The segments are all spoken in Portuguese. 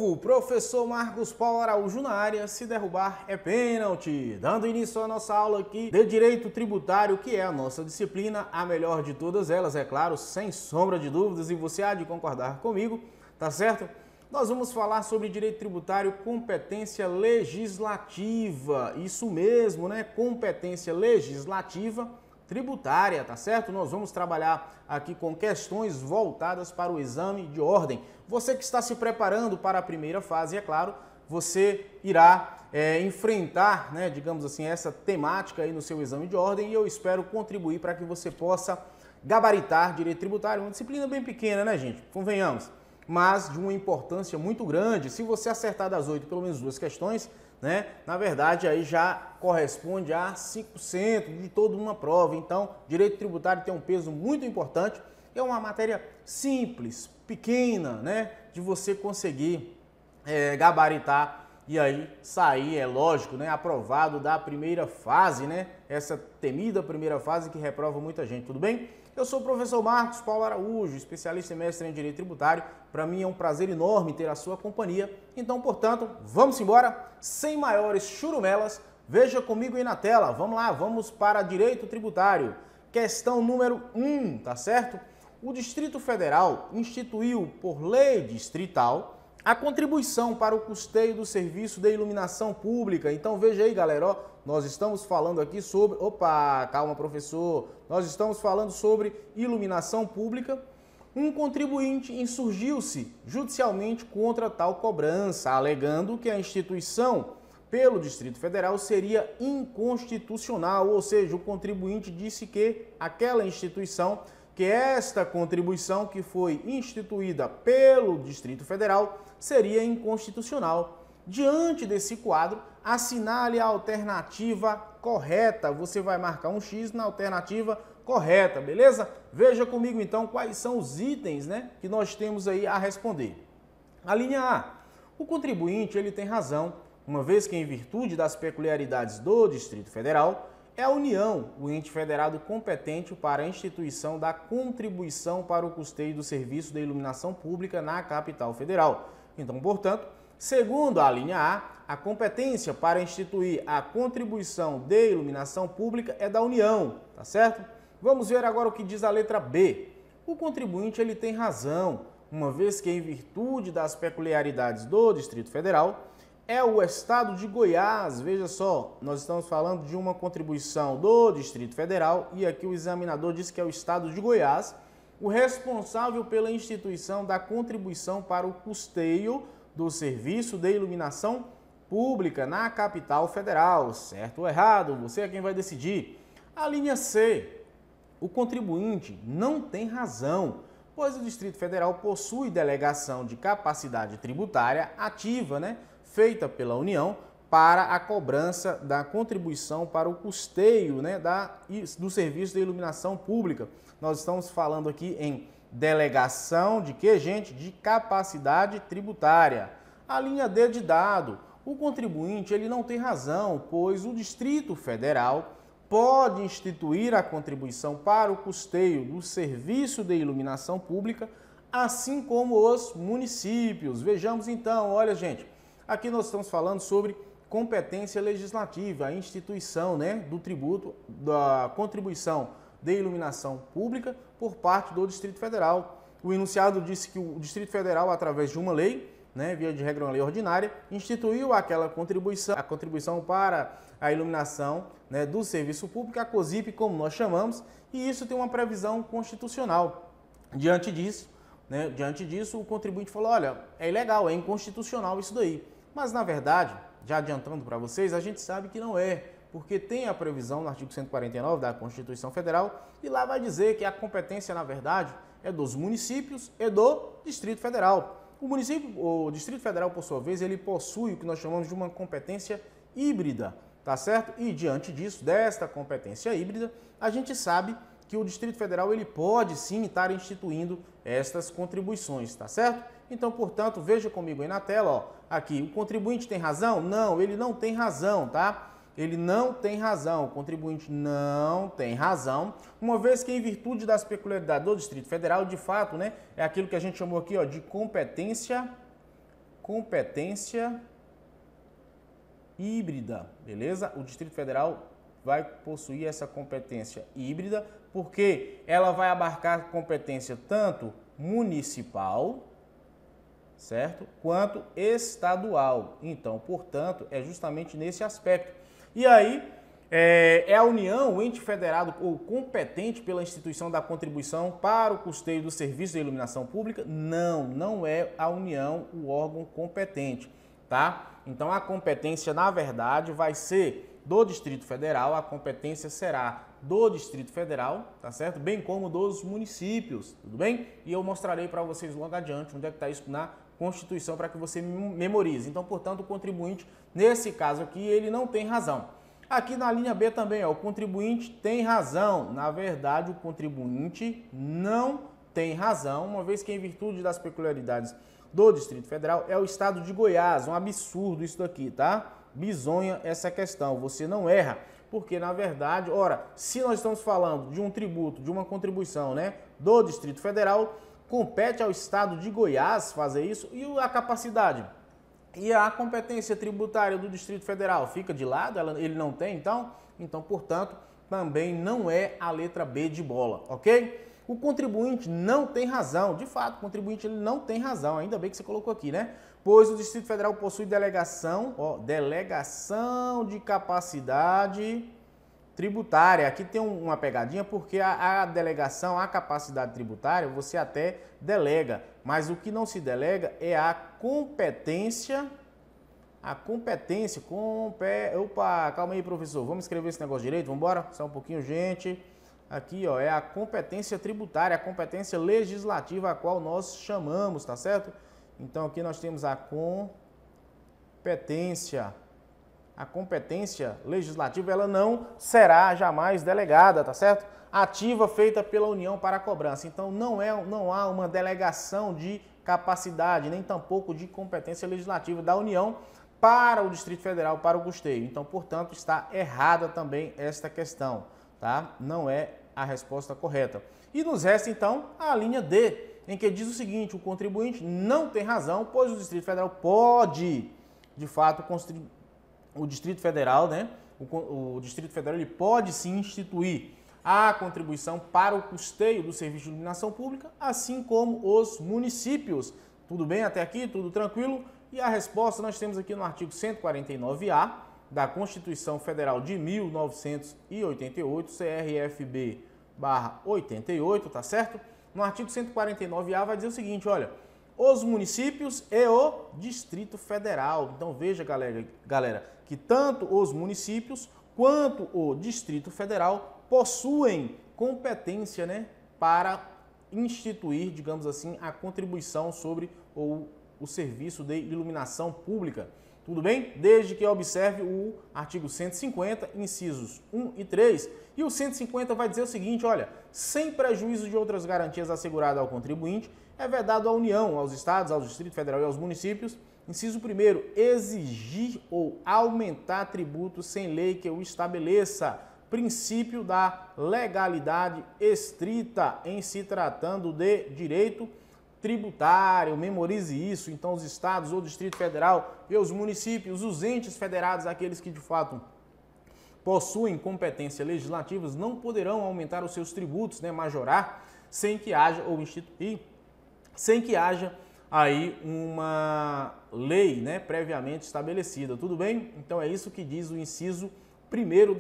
O professor Marcos Paulo Araújo na área, se derrubar é pênalti. Dando início à nossa aula aqui de Direito Tributário, que é a nossa disciplina, a melhor de todas elas, é claro, sem sombra de dúvidas, e você há de concordar comigo, tá certo? Nós vamos falar sobre Direito Tributário, competência legislativa, isso mesmo, né? Competência legislativa tributária, tá certo? Nós vamos trabalhar aqui com questões voltadas para o exame de ordem. Você que está se preparando para a primeira fase, é claro, você irá enfrentar, né, digamos assim, essa temática aí no seu exame de ordem e eu espero contribuir para que você possa gabaritar direito tributário, uma disciplina bem pequena, né, gente? Convenhamos, mas de uma importância muito grande. Se você acertar das 8 pelo menos 2 questões, né, na verdade aí já corresponde a 5% de toda uma prova. Então, direito tributário tem um peso muito importante. É uma matéria simples, pequena, né, de você conseguir gabaritar e aí sair, é lógico, né, aprovado da primeira fase, né, essa temida primeira fase que reprova muita gente, tudo bem? Eu sou o professor Marcos Paulo Araújo, especialista e mestre em Direito Tributário. Para mim é um prazer enorme ter a sua companhia. Então, portanto, vamos embora, sem maiores churumelas. Veja comigo aí na tela. Vamos lá, vamos para Direito Tributário. Questão número 1, tá certo? O Distrito Federal instituiu por lei distrital a contribuição para o custeio do serviço de iluminação pública. Então veja aí, galera, ó, nós estamos falando aqui sobre... Opa, calma, professor. Nós estamos falando sobre iluminação pública. Um contribuinte insurgiu-se judicialmente contra tal cobrança, alegando que a instituição pelo Distrito Federal seria inconstitucional, ou seja, o contribuinte disse que aquela instituição, que esta contribuição que foi instituída pelo Distrito Federal seria inconstitucional. Diante desse quadro, assinale a alternativa correta. Você vai marcar um X na alternativa correta, beleza? Veja comigo então quais são os itens, né, que nós temos aí a responder. A linha A. O contribuinte ele tem razão, uma vez que em virtude das peculiaridades do Distrito Federal, é a União, o ente federado competente para a instituição da contribuição para o custeio do serviço de iluminação pública na capital federal. Então, portanto, segundo a linha A competência para instituir a contribuição de iluminação pública é da União, tá certo? Vamos ver agora o que diz a letra B. O contribuinte ele tem razão, uma vez que em virtude das peculiaridades do Distrito Federal, é o estado de Goiás. Veja só, nós estamos falando de uma contribuição do Distrito Federal e aqui o examinador diz que é o estado de Goiás, o responsável pela instituição da contribuição para o custeio do serviço de iluminação pública na capital federal. Certo ou errado? Você é quem vai decidir. A linha C. O contribuinte não tem razão, pois o Distrito Federal possui delegação de capacidade tributária ativa, né, feita pela União para a cobrança da contribuição para o custeio, né, do serviço de iluminação pública. Nós estamos falando aqui em delegação de quê, gente? De capacidade tributária. A linha D de dado. O contribuinte ele não tem razão, pois o Distrito Federal pode instituir a contribuição para o custeio do serviço de iluminação pública, assim como os municípios. Vejamos então, olha, gente, aqui nós estamos falando sobre competência legislativa, a instituição, né, do tributo, da contribuição de iluminação pública por parte do Distrito Federal. O enunciado disse que o Distrito Federal, através de uma lei, né, via de regra uma lei ordinária, instituiu aquela contribuição, a contribuição para a iluminação, né, do serviço público, a COSIP, como nós chamamos, e isso tem uma previsão constitucional. Diante disso, o contribuinte falou, olha, é ilegal, é inconstitucional isso daí. Mas, na verdade, já adiantando para vocês, a gente sabe que não é, porque tem a previsão no artigo 149 da Constituição Federal e lá vai dizer que a competência, na verdade, é dos municípios e do Distrito Federal. O Distrito Federal, por sua vez, ele possui o que nós chamamos de uma competência híbrida, tá certo? E diante disso, desta competência híbrida, a gente sabe que o Distrito Federal ele pode sim estar instituindo estas contribuições, tá certo? Então, portanto, veja comigo aí na tela, ó, aqui, o contribuinte tem razão? Não, ele não tem razão, tá? Ele não tem razão, o contribuinte não tem razão, uma vez que em virtude das peculiaridades do Distrito Federal, de fato, né, é aquilo que a gente chamou aqui, ó, de competência competência híbrida, beleza? O Distrito Federal vai possuir essa competência híbrida, porque ela vai abarcar competência tanto municipal, certo? Quanto estadual. Então, portanto, é justamente nesse aspecto. E aí, é a União, o ente federado ou competente pela instituição da contribuição para o custeio do serviço de iluminação pública? Não, não é a União o órgão competente, tá? Então, a competência, na verdade, vai ser do Distrito Federal, a competência será do Distrito Federal, tá certo? Bem como dos municípios, tudo bem? E eu mostrarei para vocês logo adiante onde é que está isso na Constituição para que você memorize. Então, portanto, o contribuinte, nesse caso aqui, ele não tem razão. Aqui na linha B também, ó, o contribuinte tem razão. Na verdade, o contribuinte não tem razão, uma vez que em virtude das peculiaridades do Distrito Federal é o estado de Goiás. Um absurdo isso daqui, tá? Bizonha essa questão, você não erra. Porque, na verdade, ora, se nós estamos falando de um tributo, de uma contribuição, né, do Distrito Federal, compete ao estado de Goiás fazer isso, e a capacidade e a competência tributária do Distrito Federal fica de lado, ele não tem, então, portanto, também não é a letra B de bola, ok? O contribuinte não tem razão, de fato, o contribuinte ele não tem razão, ainda bem que você colocou aqui, né? Pois o Distrito Federal possui delegação de capacidade tributária. Aqui tem uma pegadinha porque a delegação, a capacidade tributária, você até delega, mas o que não se delega é a competência. Opa, calma aí, professor, vamos escrever esse negócio direito, vamos embora? Só um pouquinho, gente. Aqui, ó, é a competência tributária, a competência legislativa a qual nós chamamos, tá certo? Então aqui nós temos a competência. A competência legislativa, ela não será jamais delegada, tá certo? Ativa feita pela União para a cobrança. Então não há uma delegação de capacidade, nem tampouco de competência legislativa da União para o Distrito Federal, para o custeio. Então, portanto, está errada também esta questão, tá? Não é a resposta correta. E nos resta, então, a linha D, em que diz o seguinte: o contribuinte não tem razão, pois o Distrito Federal pode, de fato, o Distrito Federal, né? O Distrito Federal ele pode sim instituir a contribuição para o custeio do serviço de iluminação pública, assim como os municípios. Tudo bem até aqui? Tudo tranquilo? E a resposta nós temos aqui no artigo 149-A da Constituição Federal de 1988, CRFB/88, tá certo? No artigo 149-A vai dizer o seguinte, olha: os municípios e o Distrito Federal. Então veja, galera, que tanto os municípios quanto o Distrito Federal possuem competência, né, para instituir, digamos assim, a contribuição sobre o serviço de iluminação pública. Tudo bem? Desde que observe o artigo 150, incisos 1 e 3. E o 150 vai dizer o seguinte, olha: sem prejuízo de outras garantias asseguradas ao contribuinte, é vedado à União, aos estados, ao Distrito Federal e aos municípios, inciso 1º, exigir ou aumentar tributos sem lei que o estabeleça. Princípio da legalidade estrita em se tratando de direito tributário, memorize isso. Então, os estados, o Distrito Federal e os municípios, os entes federados, aqueles que de fato possuem competência legislativas, não poderão aumentar os seus tributos, né, majorar, sem que haja ou instituir, sem que haja aí uma lei, né, previamente estabelecida. Tudo bem? Então é isso que diz o inciso 1º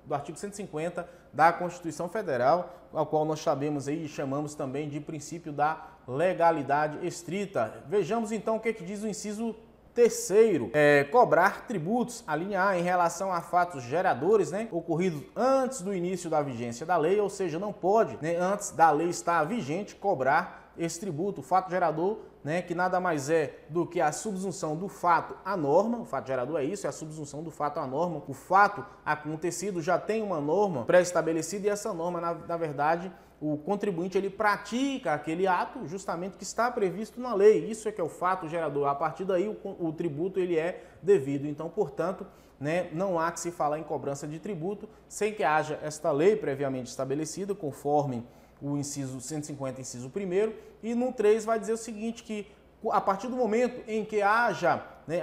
do artigo 150 da Constituição Federal, ao qual nós sabemos aí e chamamos também de princípio da legalidade estrita. Vejamos então o que diz o inciso 3º, cobrar tributos, a linha A, em relação a fatos geradores, né, ocorridos antes do início da vigência da lei, ou seja, não pode, né, antes da lei estar vigente, cobrar esse tributo. O fato gerador, né, que nada mais é do que a subsunção do fato à norma. O fato gerador é isso, é a subsunção do fato à norma. O fato acontecido já tem uma norma pré-estabelecida e essa norma, na verdade, o contribuinte ele pratica aquele ato justamente que está previsto na lei. Isso é que é o fato gerador. A partir daí o tributo ele é devido. Então, portanto, né, não há que se falar em cobrança de tributo sem que haja esta lei previamente estabelecida, conforme o inciso 150, inciso 1º, e no 3 vai dizer o seguinte, que A partir do momento em que haja, né,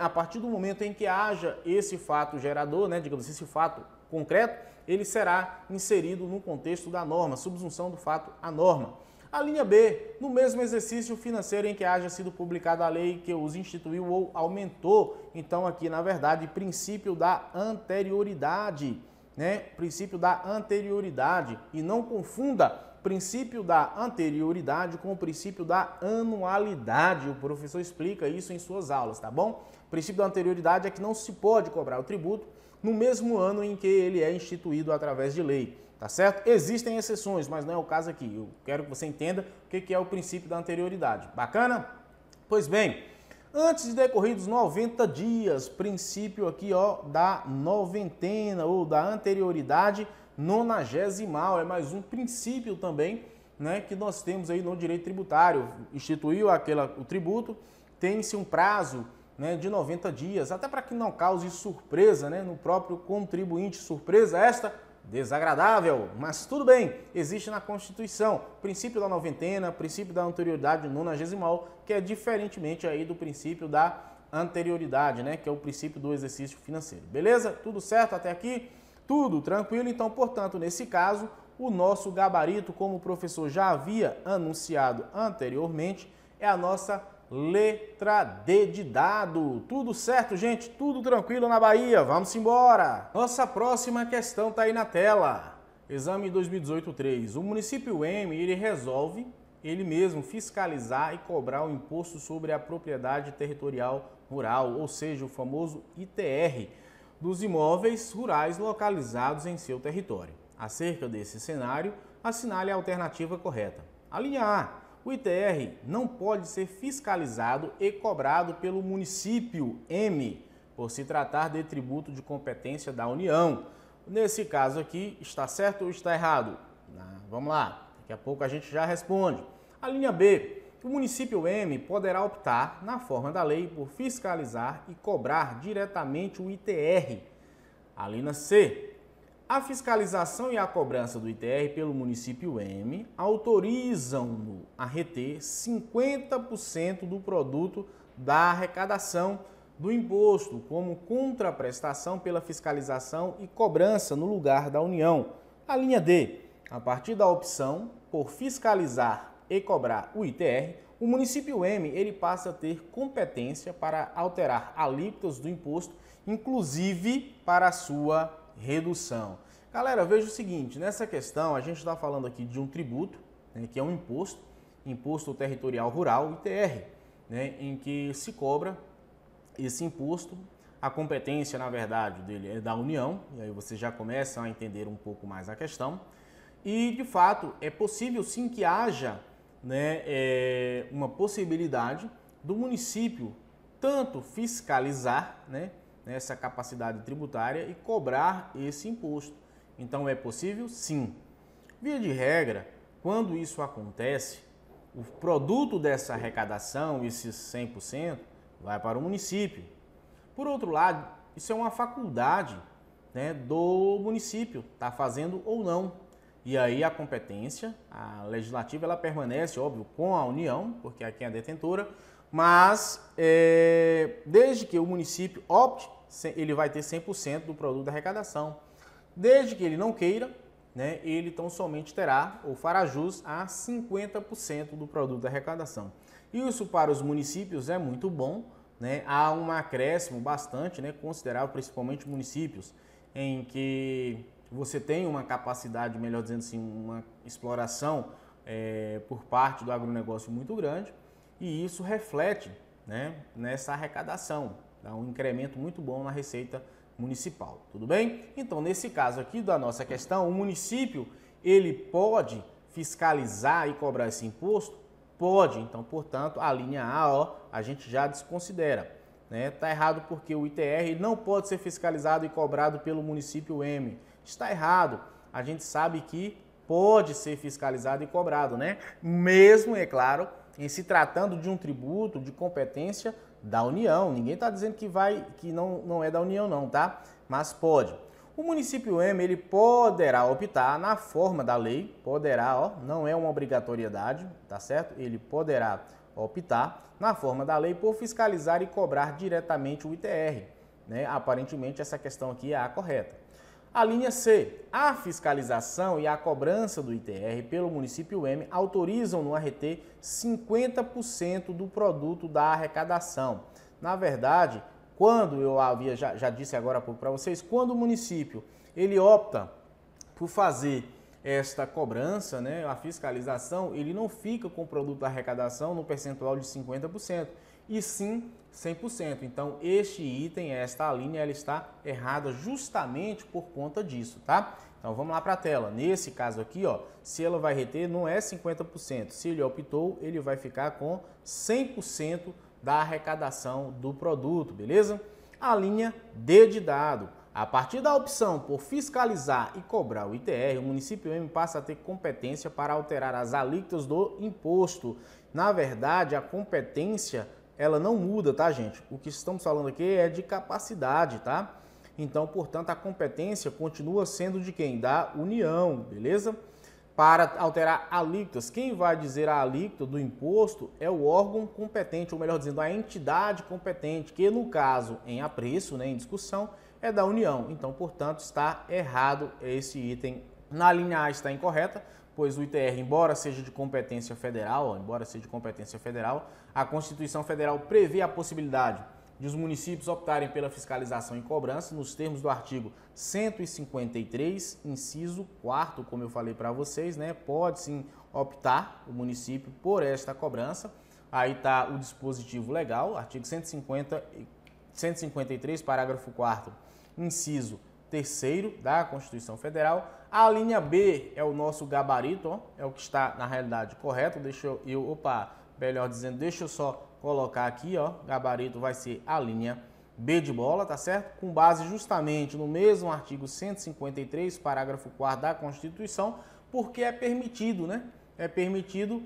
esse fato gerador, né, digamos assim, esse fato concreto, ele será inserido no contexto da norma, subsunção do fato à norma. A linha B, no mesmo exercício financeiro em que haja sido publicada a lei que os instituiu ou aumentou. Então aqui, na verdade, princípio da anterioridade, né? Princípio da anterioridade. E não confunda princípio da anterioridade com o princípio da anualidade. O professor explica isso em suas aulas, tá bom? O princípio da anterioridade é que não se pode cobrar o tributo no mesmo ano em que ele é instituído através de lei, tá certo? Existem exceções, mas não é o caso aqui. Eu quero que você entenda o que é o princípio da anterioridade. Bacana? Pois bem, antes de decorridos 90 dias, princípio aqui, ó, da noventena ou da anterioridade nonagesimal, é mais um princípio também, né, que nós temos aí no direito tributário. Instituiu o tributo, tem-se um prazo, né, de 90 dias, até para que não cause surpresa, né, no próprio contribuinte, surpresa esta desagradável, mas tudo bem, existe na Constituição, princípio da noventena, princípio da anterioridade nonagesimal, que é diferentemente aí do princípio da anterioridade, né, que é o princípio do exercício financeiro. Beleza? Tudo certo até aqui? Tudo tranquilo? Então, portanto, nesse caso, o nosso gabarito, como o professor já havia anunciado anteriormente, é a nossa letra D de dado. Tudo certo, gente? Tudo tranquilo na Bahia? Vamos embora! Nossa próxima questão está aí na tela. Exame 2018-3. O município M, ele resolve, ele mesmo, fiscalizar e cobrar o imposto sobre a propriedade territorial rural, ou seja, o famoso ITR, dos imóveis rurais localizados em seu território. Acerca desse cenário, assinale a alternativa correta. A linha A. O ITR não pode ser fiscalizado e cobrado pelo município M, por se tratar de tributo de competência da União. Nesse caso aqui, está certo ou está errado? Vamos lá, daqui a pouco a gente já responde. A linha B. O município M poderá optar, na forma da lei, por fiscalizar e cobrar diretamente o ITR. A linha C. A fiscalização e a cobrança do ITR pelo município M autorizam-no a reter 50% do produto da arrecadação do imposto como contraprestação pela fiscalização e cobrança no lugar da União. A linha D. A partir da opção por fiscalizar e cobrar o ITR, o município M ele passa a ter competência para alterar alíquotas do imposto, inclusive para a sua redução. Galera, veja o seguinte, nessa questão a gente está falando aqui de um tributo, né, que é um imposto territorial rural, ITR, né, em que se cobra esse imposto. A competência, na verdade, dele é da União, e aí vocês já começam a entender um pouco mais a questão. E, de fato, é possível sim que haja, né, uma possibilidade do município tanto fiscalizar, né, essa capacidade tributária e cobrar esse imposto. Então é possível? Sim. Via de regra, quando isso acontece, o produto dessa arrecadação, esses 100%, vai para o município. Por outro lado, isso é uma faculdade, né, do município, está fazendo ou não. E aí a competência, a legislativa, ela permanece, óbvio, com a União, porque aqui é a detentora, mas desde que o município opte, ele vai ter 100% do produto da arrecadação. Desde que ele não queira, né, ele tão somente terá ou fará jus a 50% do produto da arrecadação. Isso para os municípios é muito bom, né? Há um acréscimo bastante, né, considerável, principalmente municípios em que você tem uma capacidade, melhor dizendo assim, uma exploração por parte do agronegócio muito grande, e isso reflete, né, nessa arrecadação, dá um incremento muito bom na receita municipal, tudo bem? Então, nesse caso aqui da nossa questão, o município, ele pode fiscalizar e cobrar esse imposto? Pode, então, portanto, a linha A, ó, a gente já desconsidera, né? Tá errado porque o ITR não pode ser fiscalizado e cobrado pelo município M. Está errado, a gente sabe que pode ser fiscalizado e cobrado, né? Mesmo, é claro, em se tratando de um tributo de competência da União. Ninguém está dizendo que não é da União não, tá? Mas pode. O município M, ele poderá optar na forma da lei, poderá, ó, não é uma obrigatoriedade, tá certo? Ele poderá optar, na forma da lei, por fiscalizar e cobrar diretamente o ITR. Né? Aparentemente, essa questão aqui é a correta. A linha C, a fiscalização e a cobrança do ITR pelo município M autorizam no RT 50% do produto da arrecadação. Na verdade, quando eu já disse agora há pouco para vocês, quando o município ele opta por fazer esta cobrança, né, a fiscalização, ele não fica com o produto da arrecadação no percentual de 50%, e sim 100%. Então, este item, esta linha, ela está errada justamente por conta disso, tá? Então, vamos lá para a tela. Nesse caso aqui, ó, se ela vai reter, não é 50%. Se ele optou, ele vai ficar com 100% da arrecadação do produto, beleza? A linha D de dado. A partir da opção por fiscalizar e cobrar o ITR, o município M passa a ter competência para alterar as alíquotas do imposto. Na verdade, a competência, ela não muda, tá, gente? O que estamos falando aqui é de capacidade, tá? Então, portanto, a competência continua sendo de quem? Da União, beleza? Para alterar alíquotas, quem vai dizer a alíquota do imposto é o órgão competente, ou melhor dizendo, a entidade competente, que no caso, em apreço, né, em discussão, é da União. Então, portanto, está errado esse item. Na linha A está incorreta, pois o ITR, embora seja de competência federal, a Constituição Federal prevê a possibilidade de os municípios optarem pela fiscalização e cobrança nos termos do artigo 153, inciso 4º, como eu falei para vocês, né? Pode sim optar o município por esta cobrança. Aí está o dispositivo legal, artigo 153, parágrafo 4º, inciso 3º da Constituição Federal. A linha B é o nosso gabarito, ó, é o que está na realidade correto. Deixa eu só colocar aqui, ó, gabarito vai ser a linha B de bola, tá certo? Com base justamente no mesmo artigo 153, parágrafo 4º da Constituição, porque é permitido, né? É permitido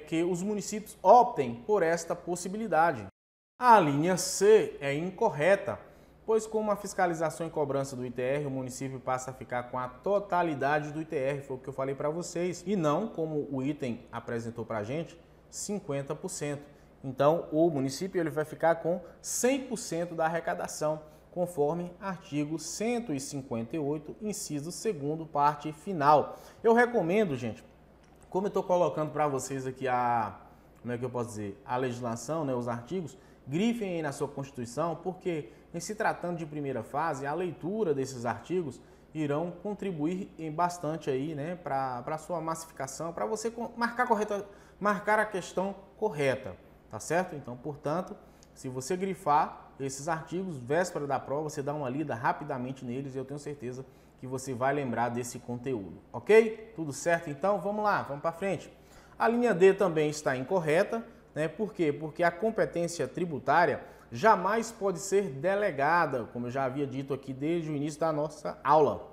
que os municípios optem por esta possibilidade. A linha C é incorreta, pois como a fiscalização e cobrança do ITR, o município passa a ficar com a totalidade do ITR, foi o que eu falei para vocês, e não, como o item apresentou para a gente, 50%. Então, o município ele vai ficar com 100% da arrecadação, conforme artigo 158, inciso 2º, parte final. Eu recomendo, gente, como eu estou colocando para vocês aqui como é que eu posso dizer, a legislação, né, os artigos, grifem aí na sua Constituição, porque em se tratando de primeira fase, a leitura desses artigos irão contribuir bastante aí, né, para a sua massificação, para você marcar a questão correta, tá certo? Então, portanto, se você grifar esses artigos, véspera da prova, você dá uma lida rapidamente neles e eu tenho certeza que você vai lembrar desse conteúdo, ok? Tudo certo? Então, vamos lá, vamos para frente. A linha D também está incorreta, né? Por quê? Porque a competência tributária jamais pode ser delegada, como eu já havia dito aqui desde o início da nossa aula.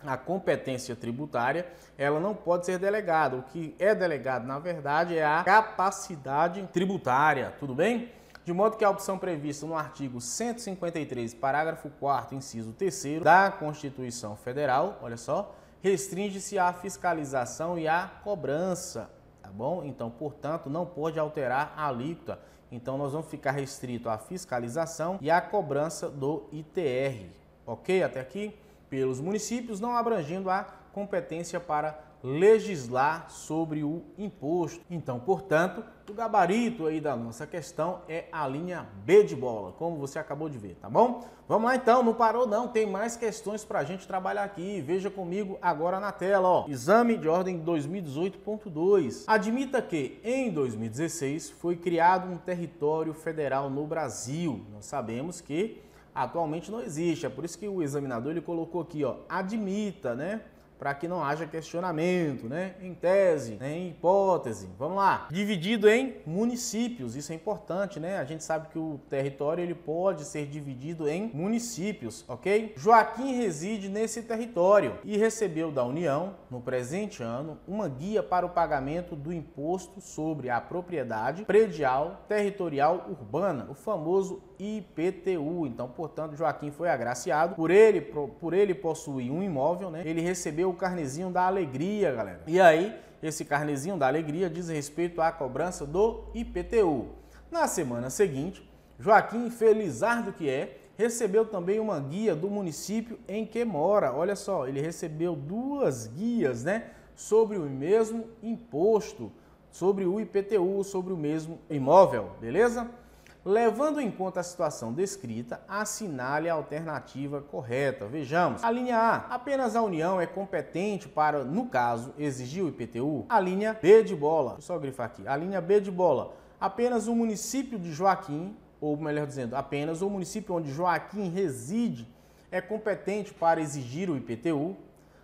A competência tributária, ela não pode ser delegada. O que é delegado, na verdade, é a capacidade tributária, tudo bem? De modo que a opção prevista no artigo 153, parágrafo 4º, inciso 3º da Constituição Federal, olha só, restringe-se à fiscalização e à cobrança, tá bom? Então, portanto, não pode alterar a alíquota. Então, nós vamos ficar restrito à fiscalização e à cobrança do ITR, ok? Até aqui, pelos municípios, não abrangendo a competência para legislar sobre o imposto. Então, portanto, o gabarito aí da nossa questão é a linha B de bola, como você acabou de ver, tá bom? Vamos lá então, não parou não, tem mais questões para a gente trabalhar aqui. Veja comigo agora na tela, ó. Exame de ordem 2018.2. Admita que em 2016 foi criado um território federal no Brasil. Nós sabemos que atualmente não existe, é por isso que o examinador ele colocou aqui, ó, admita, né? Para que não haja questionamento, né? Em tese, né? Em hipótese. Vamos lá. Dividido em municípios, isso é importante, né? A gente sabe que o território ele pode ser dividido em municípios, ok? Joaquim reside nesse território e recebeu da União, no presente ano, uma guia para o pagamento do imposto sobre a propriedade predial territorial urbana, o famoso IPTU. Então, portanto, Joaquim foi agraciado. Por ele possuir um imóvel, né? Ele recebeu o carnezinho da alegria, galera. E aí, Esse carnezinho da alegria diz respeito à cobrança do IPTU. Na semana seguinte, Joaquim, felizardo que é, recebeu também uma guia do município em que mora. Olha só, ele recebeu 2 guias, né, sobre o mesmo imposto, sobre o IPTU, sobre o mesmo imóvel, beleza? Levando em conta a situação descrita, assinale a alternativa correta. Vejamos. A linha A, apenas a União é competente para, no caso, exigir o IPTU. A linha B de bola, deixa eu só grifar aqui. A linha B de bola, apenas o município de Joaquim, ou melhor dizendo, apenas o município onde Joaquim reside é competente para exigir o IPTU.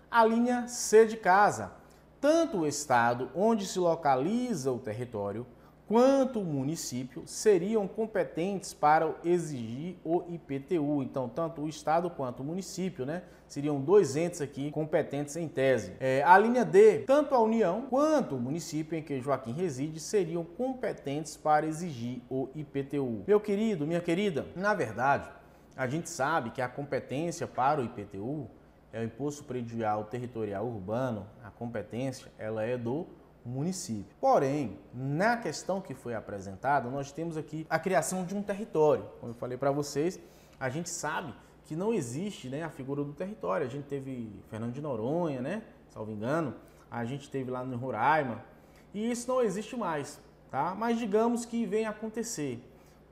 A linha C de casa, tanto o estado onde se localiza o território, quanto o município seriam competentes para exigir o IPTU. Então, tanto o estado quanto o município, né, seriam 2 entes aqui competentes em tese. A linha D, tanto a União quanto o município em que Joaquim reside seriam competentes para exigir o IPTU. Meu querido, minha querida, na verdade, a gente sabe que a competência para o IPTU é o Imposto Predial Territorial Urbano, a competência ela é do município. Porém, na questão que foi apresentada, nós temos aqui a criação de um território. Como eu falei para vocês, a gente sabe que não existe, né, a figura do território. A gente teve Fernando de Noronha, né, salvo engano, a gente teve lá no Roraima, e isso não existe mais, tá? Mas digamos que vem acontecer.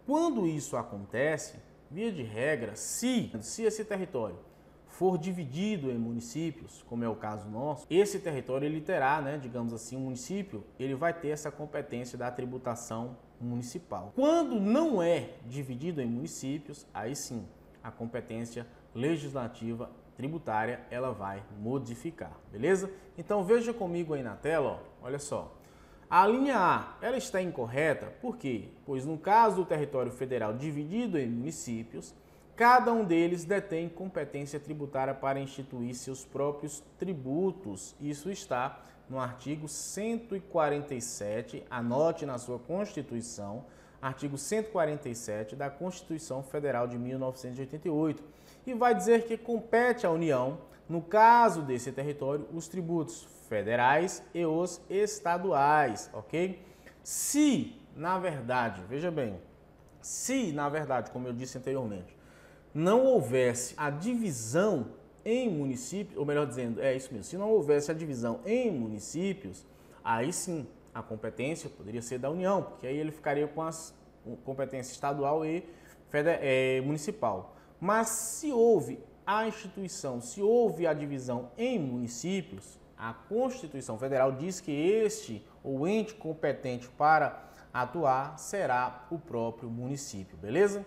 Quando isso acontece, via de regra, se esse território for dividido em municípios, como é o caso nosso, esse território ele terá, né, digamos assim, um município, ele vai ter essa competência da tributação municipal. Quando não é dividido em municípios, aí sim, a competência legislativa tributária, ela vai modificar, beleza? Então veja comigo aí na tela, ó, olha só. A linha A, ela está incorreta, por quê? Pois no caso do território federal dividido em municípios, cada um deles detém competência tributária para instituir seus próprios tributos. Isso está no artigo 147, anote na sua Constituição, artigo 147 da Constituição Federal de 1988. E vai dizer que compete à União, no caso desse território, os tributos federais e os estaduais, ok? Se, na verdade, veja bem, se, na verdade, como eu disse anteriormente, não houvesse a divisão em municípios, ou melhor dizendo, é isso mesmo, se não houvesse a divisão em municípios, aí sim a competência poderia ser da União, porque aí ele ficaria com as competências estadual e municipal. Mas se houve a instituição, se houve a divisão em municípios, a Constituição Federal diz que este, o ente competente para atuar, será o próprio município, beleza?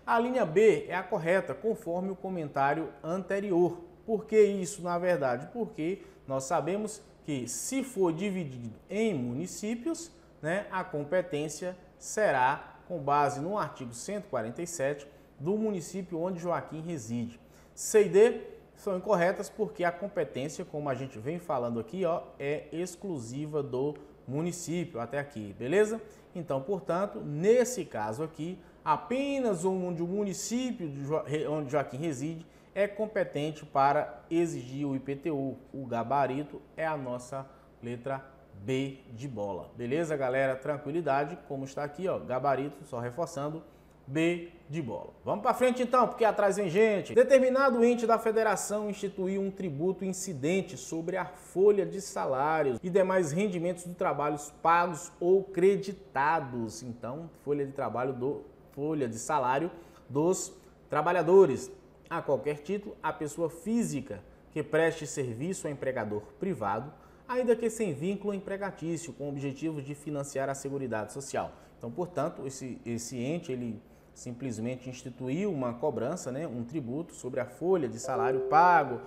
A linha B é a correta, conforme o comentário anterior. Por que isso, na verdade? Porque nós sabemos que se for dividido em municípios, né, a competência será com base no artigo 147 do município onde Joaquim reside. C e D são incorretas porque a competência, como a gente vem falando aqui, ó, é exclusiva do município até aqui, beleza? Então, portanto, nesse caso aqui, apenas onde o município onde Joaquim reside é competente para exigir o IPTU. O gabarito é a nossa letra B de bola. Beleza, galera? Tranquilidade, como está aqui, ó, gabarito, só reforçando, B de bola. Vamos para frente então, porque atrás vem gente. Determinado ente da federação instituiu um tributo incidente sobre a folha de salários e demais rendimentos do trabalho pagos ou creditados. Então, folha de salário dos trabalhadores. A qualquer título, a pessoa física que preste serviço ao empregador privado, ainda que sem vínculo empregatício, com o objetivo de financiar a Seguridade Social. Então, portanto, esse ente, ele simplesmente instituiu uma cobrança, né, um tributo sobre a folha de salário pago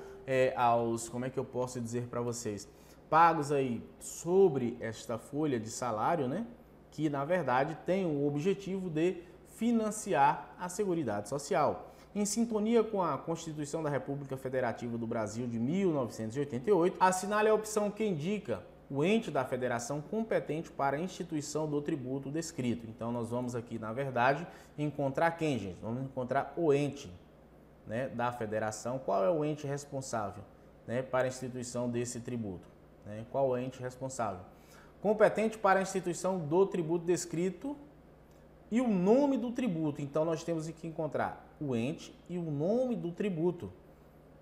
aos, como é que eu posso dizer para vocês, pagos aí sobre esta folha de salário, né, que na verdade tem o objetivo de financiar a Seguridade Social. Em sintonia com a Constituição da República Federativa do Brasil de 1988, assinale a opção que indica o ente da federação competente para a instituição do tributo descrito. Então, nós vamos aqui, na verdade, encontrar quem, gente? Vamos encontrar o ente, né, da federação. Qual é o ente responsável, né, para a instituição desse tributo? né? Qual o ente responsável? Competente para a instituição do tributo descrito e o nome do tributo. Então, nós temos que encontrar o ente e o nome do tributo,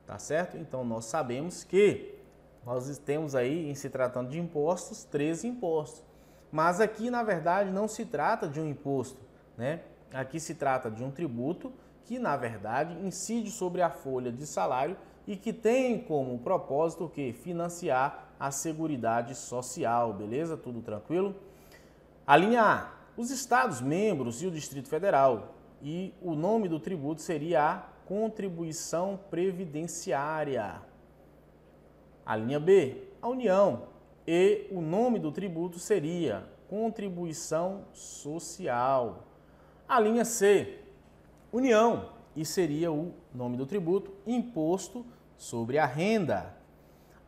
tá certo? Então, nós sabemos que nós temos aí, em se tratando de impostos, 13 impostos. Mas aqui, na verdade, não se trata de um imposto, né? Aqui se trata de um tributo que, na verdade, incide sobre a folha de salário e que tem como propósito o quê? Financiar a Seguridade Social, beleza? Tudo tranquilo? A linha A, os Estados membros e o Distrito Federal. E o nome do tributo seria a Contribuição Previdenciária. A linha B, a União. E o nome do tributo seria Contribuição Social. A linha C, União. E seria o nome do tributo, Imposto sobre a Renda.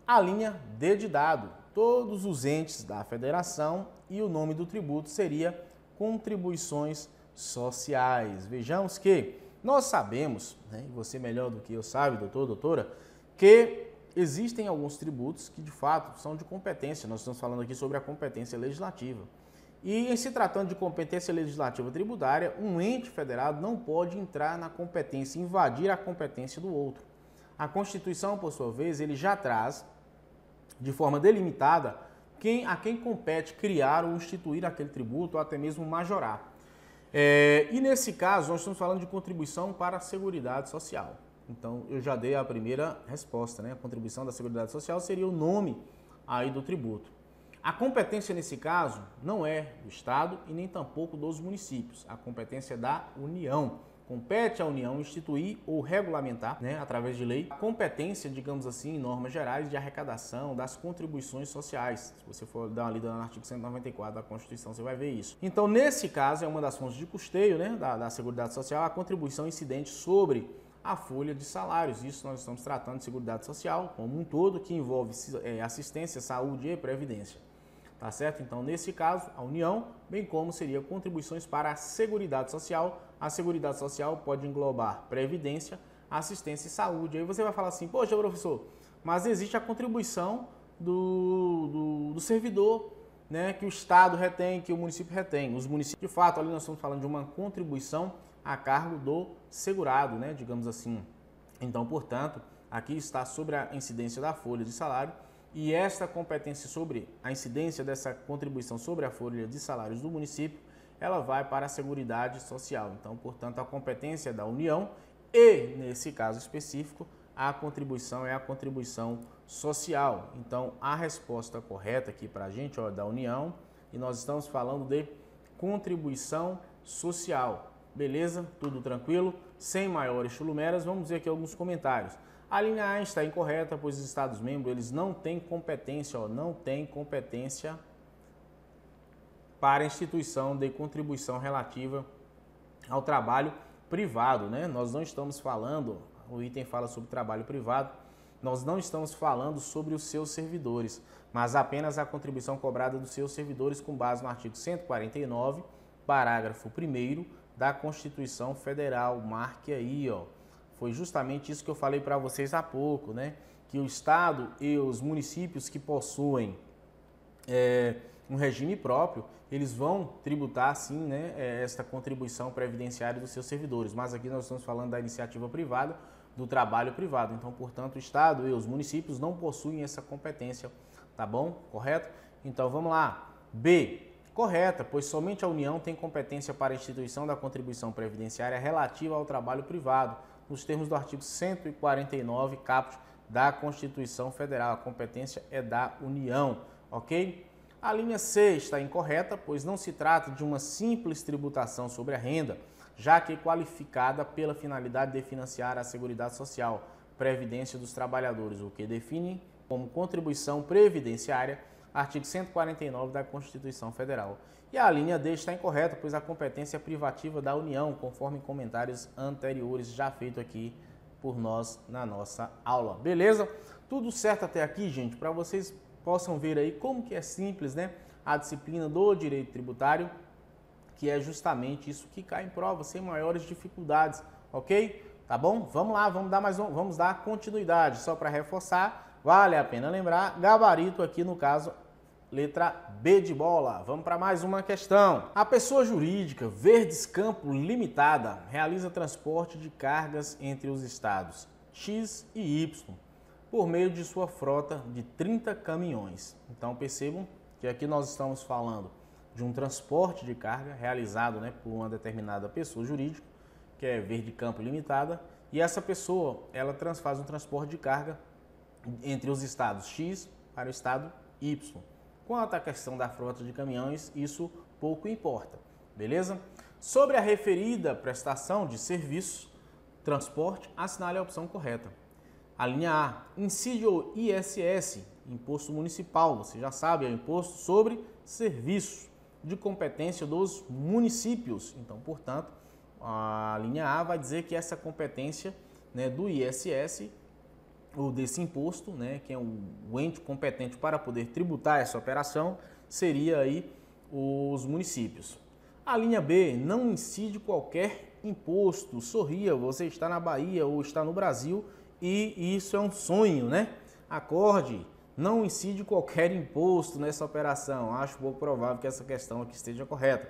A linha D de dado, todos os entes da federação e o nome do tributo seria Contribuições Sociais. Vejamos que nós sabemos, né, e você melhor do que eu sabe, doutor, doutora, que existem alguns tributos que de fato são de competência. Nós estamos falando aqui sobre a competência legislativa. E em se tratando de competência legislativa tributária, um ente federado não pode entrar na competência, invadir a competência do outro. A Constituição, por sua vez, ele já traz de forma delimitada a quem compete criar ou instituir aquele tributo ou até mesmo majorar. E nesse caso, nós estamos falando de contribuição para a Seguridade Social. Então, eu já dei a primeira resposta, né? A contribuição da Seguridade Social seria o nome aí do tributo. A competência nesse caso não é do Estado e nem tampouco dos municípios. A competência é da União. Compete à União instituir ou regulamentar, né, através de lei, a competência, digamos assim, em normas gerais de arrecadação das contribuições sociais. Se você for dar uma lida no artigo 194 da Constituição, você vai ver isso. Então, nesse caso, é uma das fontes de custeio, né, da Seguridade Social, a contribuição incidente sobre a folha de salários. Isso nós estamos tratando de Seguridade Social como um todo, que envolve assistência, saúde e previdência. Tá certo? Então, nesse caso, a União, bem como seria contribuições para a Seguridade Social. A Seguridade Social pode englobar previdência, assistência e saúde. Aí você vai falar assim, poxa, professor, mas existe a contribuição do servidor, né, que o Estado retém, que o município retém. Os municípios, de fato, ali nós estamos falando de uma contribuição a cargo do segurado, né, digamos assim. Então, portanto, aqui está sobre a incidência da folha de salário. E esta competência sobre a incidência dessa contribuição sobre a folha de salários do município, ela vai para a Seguridade Social. Então, portanto, a competência é da União e, nesse caso específico, a contribuição é a contribuição social. Então, a resposta correta aqui para a gente é da União e nós estamos falando de contribuição social. Beleza? Tudo tranquilo? Sem maiores chulumeras, vamos ver aqui alguns comentários. A linha A está incorreta, pois os Estados-membros eles não têm competência, não têm competência para a instituição de contribuição relativa ao trabalho privado, né? Nós não estamos falando, o item fala sobre trabalho privado, nós não estamos falando sobre os seus servidores, mas apenas a contribuição cobrada dos seus servidores com base no artigo 149, parágrafo 1º da Constituição Federal. Marque aí, ó. Foi justamente isso que eu falei para vocês há pouco, né? Que o Estado e os municípios que possuem um regime próprio, eles vão tributar, sim, né, esta contribuição previdenciária dos seus servidores. Mas aqui nós estamos falando da iniciativa privada, do trabalho privado. Então, portanto, o Estado e os municípios não possuem essa competência, tá bom? Correto? Então, vamos lá. B. Correta, pois somente a União tem competência para a instituição da contribuição previdenciária relativa ao trabalho privado, nos termos do artigo 149, caput da Constituição Federal. A competência é da União, ok? A linha C está incorreta, pois não se trata de uma simples tributação sobre a renda, já que qualificada pela finalidade de financiar a Seguridade Social, previdência dos trabalhadores, o que define como contribuição previdenciária, artigo 149 da Constituição Federal. E a linha D está incorreta, pois a competência é privativa da União, conforme comentários anteriores já feitos aqui por nós na nossa aula. Beleza? Tudo certo até aqui, gente? Para vocês possam ver aí como que é simples, né? A disciplina do direito tributário, que é justamente isso que cai em prova, sem maiores dificuldades, ok? Tá bom? Vamos lá, vamos dar continuidade. Só para reforçar, Vale a pena lembrar, gabarito aqui no caso, letra B de bola. Vamos para mais uma questão. A pessoa jurídica Verdes Campo Limitada realiza transporte de cargas entre os estados X e Y por meio de sua frota de 30 caminhões. Então percebam que aqui nós estamos falando de um transporte de carga realizado, né, por uma determinada pessoa jurídica, que é Verde Campo Limitada, e essa pessoa ela faz um transporte de carga entre os estados X para o estado Y. Quanto à questão da frota de caminhões, isso pouco importa, beleza? Sobre a referida prestação de serviço, transporte, assinale a opção correta. A linha A, incide o ISS, Imposto Municipal, você já sabe, é o Imposto sobre Serviço, de competência dos municípios. Então, portanto, a linha A vai dizer que essa competência, né, do ISS, ou desse imposto, né, que é o ente competente para poder tributar essa operação, seria aí os municípios. A linha B, não incide qualquer imposto. Sorria, você está na Bahia ou está no Brasil e isso é um sonho, né? Acorde, não incide qualquer imposto nessa operação. Acho pouco provável que essa questão aqui esteja correta.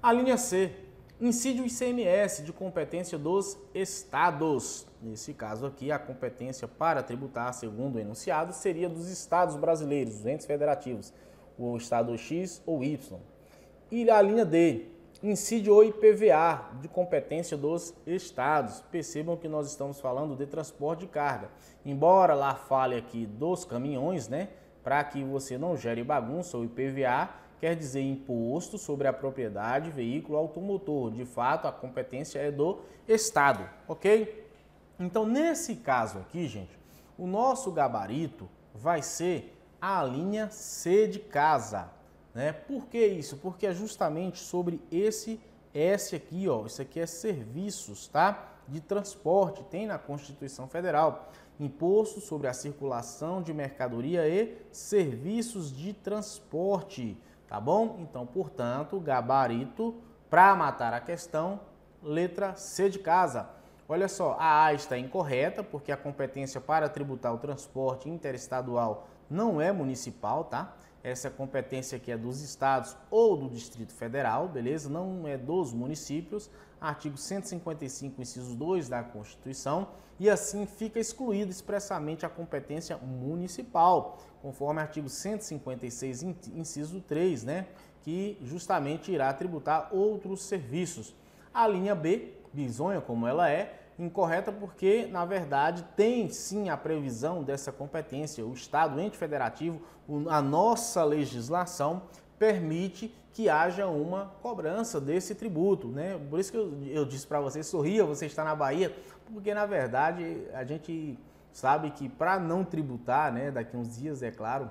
A linha C, incide o ICMS de competência dos estados. Nesse caso aqui, a competência para tributar, segundo o enunciado, seria dos estados brasileiros, os entes federativos, o estado X ou Y. E a linha D, incide o IPVA de competência dos estados. Percebam que nós estamos falando de transporte de carga. Embora lá fale aqui dos caminhões, né, para que você não gere bagunça, o IPVA quer dizer imposto sobre a propriedade veículo automotor. De fato, a competência é do estado, ok? Então, nesse caso aqui, gente, o nosso gabarito vai ser a linha C de casa, né? Por que isso? Porque é justamente sobre esse S aqui, ó. Isso aqui é serviços, tá? De transporte, tem na Constituição Federal. Imposto sobre a circulação de mercadoria e serviços de transporte, tá bom? Então, portanto, gabarito, para matar a questão, letra C de casa. Olha só, a A está incorreta, porque a competência para tributar o transporte interestadual não é municipal, tá? Essa competência aqui é dos estados ou do Distrito Federal, beleza? Não é dos municípios. Artigo 155, inciso 2 da Constituição. E assim fica excluída expressamente a competência municipal, conforme artigo 156, inciso 3, né? Que justamente irá tributar outros serviços. A linha B, bizonha como ela é, incorreta porque, na verdade, tem sim a previsão dessa competência. O Estado, o ente federativo, a nossa legislação permite que haja uma cobrança desse tributo, né? Por isso que eu disse para você, sorria, você está na Bahia, porque, na verdade, a gente sabe que para não tributar, né, daqui uns dias, é claro,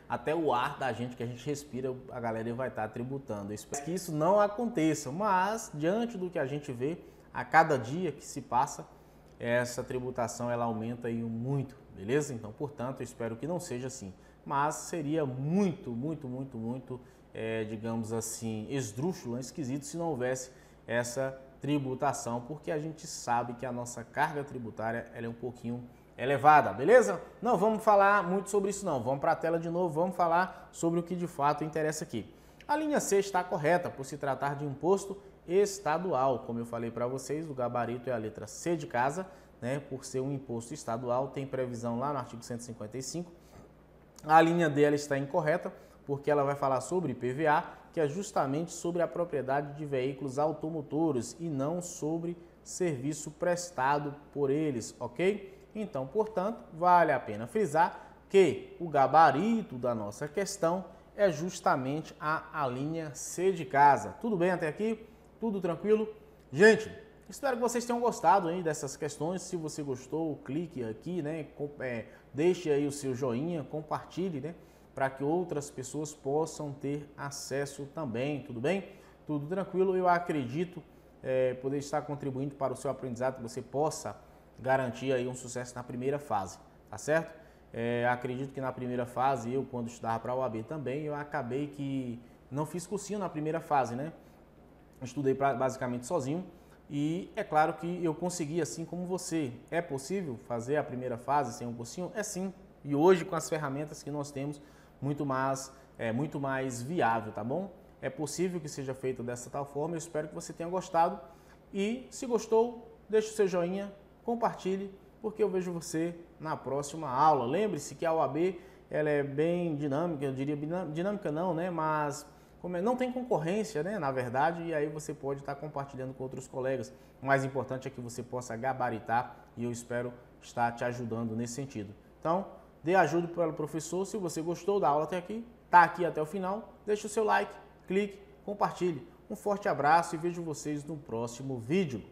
até o ar da gente que a gente respira, a galera vai estar tributando. Eu espero que isso não aconteça, mas, diante do que a gente vê, a cada dia que se passa, essa tributação ela aumenta aí muito, beleza? Então, portanto, eu espero que não seja assim. Mas seria muito, digamos assim, esdrúxulo, esquisito se não houvesse essa tributação, porque a gente sabe que a nossa carga tributária ela é um pouquinho elevada, beleza? Não vamos falar muito sobre isso não, vamos para a tela de novo, vamos falar sobre o que de fato interessa aqui. A linha C está correta por se tratar de imposto estadual. Como eu falei para vocês, o gabarito é a letra C de casa, né? Por ser um imposto estadual, tem previsão lá no artigo 155. A linha D ela está incorreta, porque ela vai falar sobre IPVA, que é justamente sobre a propriedade de veículos automotores e não sobre serviço prestado por eles, ok? Então, portanto, vale a pena frisar que o gabarito da nossa questão é justamente a linha C de casa. Tudo bem até aqui? Tudo tranquilo? Gente, espero que vocês tenham gostado aí dessas questões. Se você gostou, clique aqui, né? Deixe aí o seu joinha, compartilhe, né? Para que outras pessoas possam ter acesso também, tudo bem? Tudo tranquilo? Eu acredito poder estar contribuindo para o seu aprendizado, que você possa garantir aí um sucesso na primeira fase, tá certo? Acredito que na primeira fase, eu quando estudava para a OAB também, eu acabei que não fiz cursinho na primeira fase, né? Estudei basicamente sozinho E é claro que eu consegui, assim como você. É possível fazer a primeira fase sem um cursinho? É sim. E hoje, com as ferramentas que nós temos, muito mais viável, tá bom? É possível que seja feito dessa tal forma. Eu espero que você tenha gostado. E se gostou, deixe o seu joinha, compartilhe, porque eu vejo você na próxima aula. Lembre-se que a OAB ela é bem dinâmica, eu diria dinâmica não, né? Mas não tem concorrência, né? Na verdade, e aí você pode estar compartilhando com outros colegas. O mais importante é que você possa gabaritar e eu espero estar te ajudando nesse sentido. Então, dê ajuda para o professor. Se você gostou da aula até aqui, está aqui até o final, deixe o seu like, clique, compartilhe. Um forte abraço e vejo vocês no próximo vídeo.